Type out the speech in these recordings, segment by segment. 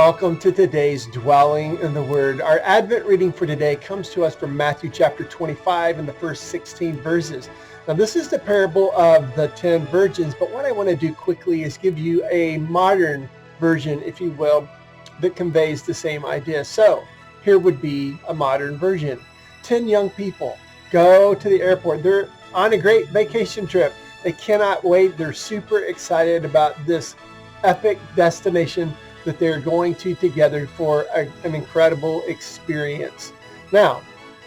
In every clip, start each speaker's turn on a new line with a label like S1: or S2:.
S1: welcome to today's Dwelling in the Word. Our Advent reading for today comes to us from Matthew chapter 25 and the first 16 verses. Now this is the parable of the 10 virgins, but what I want to do quickly is give you a modern version, if you will, that conveys the same idea. So here would be a modern version. 10 young people go to the airport. They're on a great vacation trip. They cannot wait. They're super excited about this epic destination that they're going to together for an incredible experience. Now,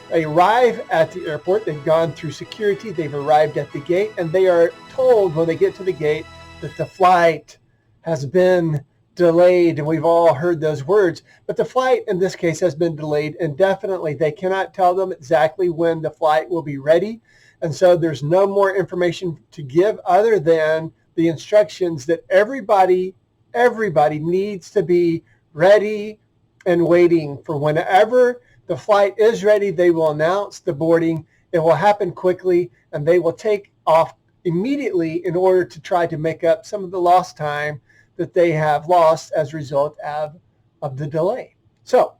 S1: they arrive at the airport. They've gone through security. They've arrived at the gate, and they are told when they get to the gate that the flight has been delayed, and we've all heard those words. But the flight in this case has been delayed indefinitely. They cannot tell them exactly when the flight will be ready, and so there's no more information to give other than the instructions that everybody needs to be ready and waiting for whenever the flight is ready. They will announce the boarding. It will happen quickly, and they will take off immediately in order to try to make up some of the lost time that they have lost as a result of the delay. So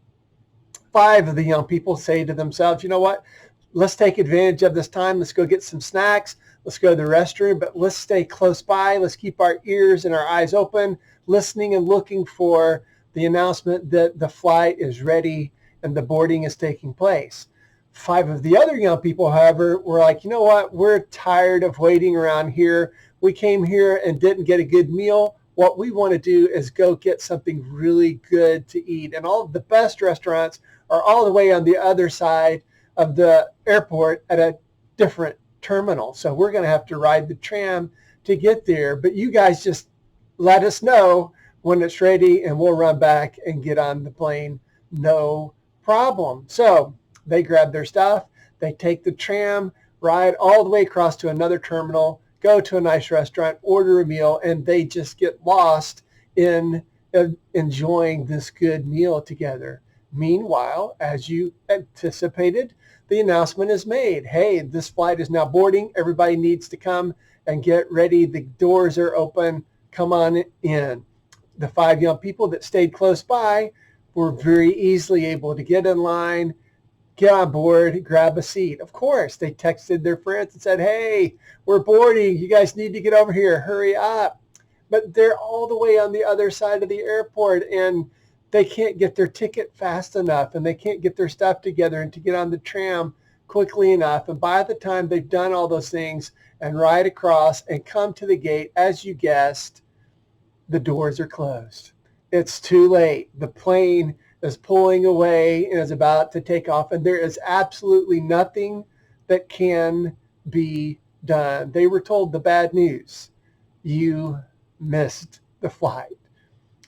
S1: 5 of the young people say to themselves, you know what? Let's take advantage of this time. Let's go get some snacks. Let's go to the restroom, but let's stay close by. Let's keep our ears and our eyes open, listening and looking for the announcement that the flight is ready and the boarding is taking place. 5 of the other young people, however, were like, you know what? We're tired of waiting around here. We came here and didn't get a good meal. What we want to do is go get something really good to eat. And all of the best restaurants are all the way on the other side of the airport at a different terminal. So we're going to have to ride the tram to get there. But you guys just let us know when it's ready and we'll run back and get on the plane. No problem. So they grab their stuff. They take the tram, ride all the way across to another terminal, go to a nice restaurant, order a meal, and they just get lost in enjoying this good meal together. Meanwhile, as you anticipated, the announcement is made. Hey, this flight is now boarding. Everybody needs to come and get ready. The doors are open. Come on in. The 5 young people that stayed close by were very easily able to get in line, get on board, grab a seat. Of course, they texted their friends and said, hey, we're boarding. You guys need to get over here. Hurry up. But they're all the way on the other side of the airport, and they can't get their ticket fast enough, and they can't get their stuff together and to get on the tram quickly enough. And by the time they've done all those things and ride across and come to the gate, as you guessed, the doors are closed. It's too late. The plane is pulling away and is about to take off, and there is absolutely nothing that can be done. They were told the bad news. You missed the flight.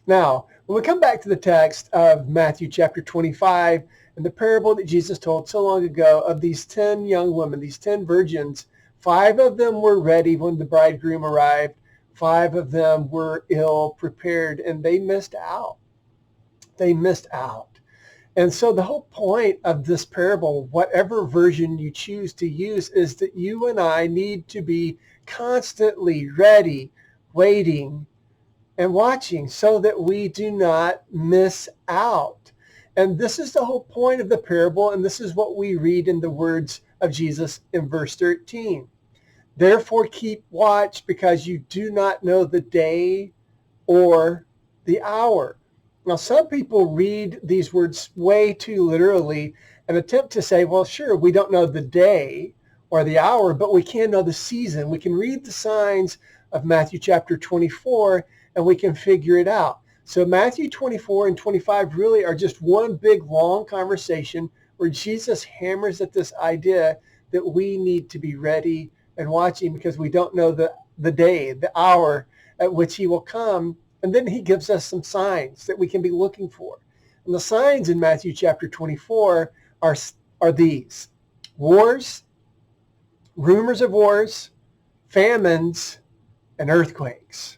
S1: Now, when we come back to the text of Matthew chapter 25 and the parable that Jesus told so long ago of these 10 young women, these 10 virgins, 5 of them were ready when the bridegroom arrived. 5 of them were ill prepared, and they missed out. They missed out. And so the whole point of this parable, whatever version you choose to use, is that you and I need to be constantly ready, waiting, and watching so that we do not miss out. And this is the whole point of the parable, and this is what we read in the words of Jesus in verse 13. Therefore keep watch, because you do not know the day or the hour. Now, some people read these words way too literally and attempt to say, well, sure, we don't know the day or the hour, but we can know the season. We can read the signs of Matthew chapter 24 and we can figure it out. So Matthew 24 and 25 really are just one big long conversation where Jesus hammers at this idea that we need to be ready and watching because we don't know the day, the hour at which he will come. And then he gives us some signs that we can be looking for. And the signs in Matthew chapter 24 are these: wars, rumors of wars, famines, and earthquakes.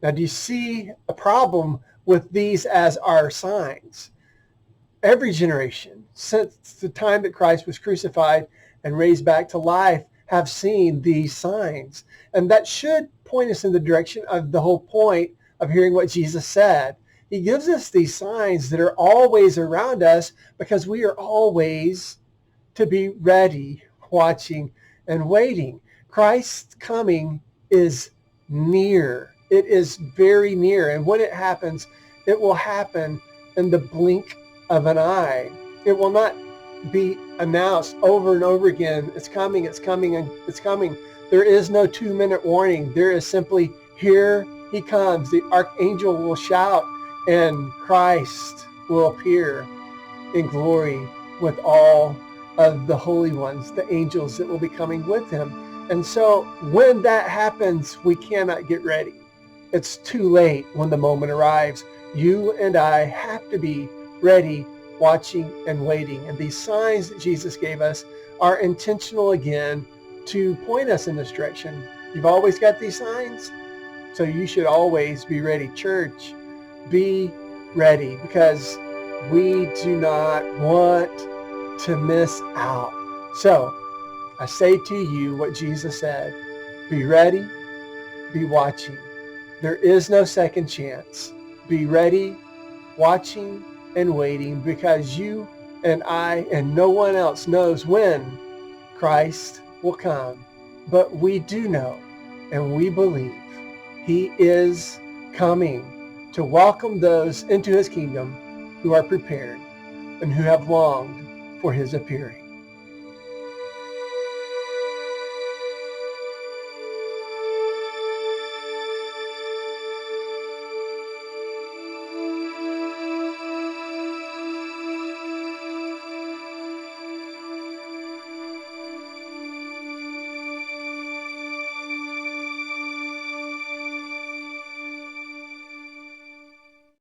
S1: Now, do you see a problem with these as our signs? Every generation since the time that Christ was crucified and raised back to life have seen these signs. And that should point us in the direction of the whole point of hearing what Jesus said. He gives us these signs that are always around us because we are always to be ready, watching, and waiting. Christ's coming is near. It is very near. And when it happens, it will happen in the blink of an eye. It will not be announced over and over again. It's coming, it's coming, and it's coming. There is no 2-minute warning. There is simply, here he comes. The archangel will shout and Christ will appear in glory with all of the holy ones, the angels that will be coming with him. And so when that happens, we cannot get ready. It's too late when the moment arrives. You and I have to be ready, watching and waiting. And these signs that Jesus gave us are intentional again to point us in this direction. You've always got these signs, so you should always be ready. Church, be ready, because we do not want to miss out. So I say to you what Jesus said: be ready, be watching. There is no second chance. Be ready, watching, and waiting, because you and I and no one else knows when Christ will come. But we do know, and we believe he is coming to welcome those into his kingdom who are prepared and who have longed for his appearing.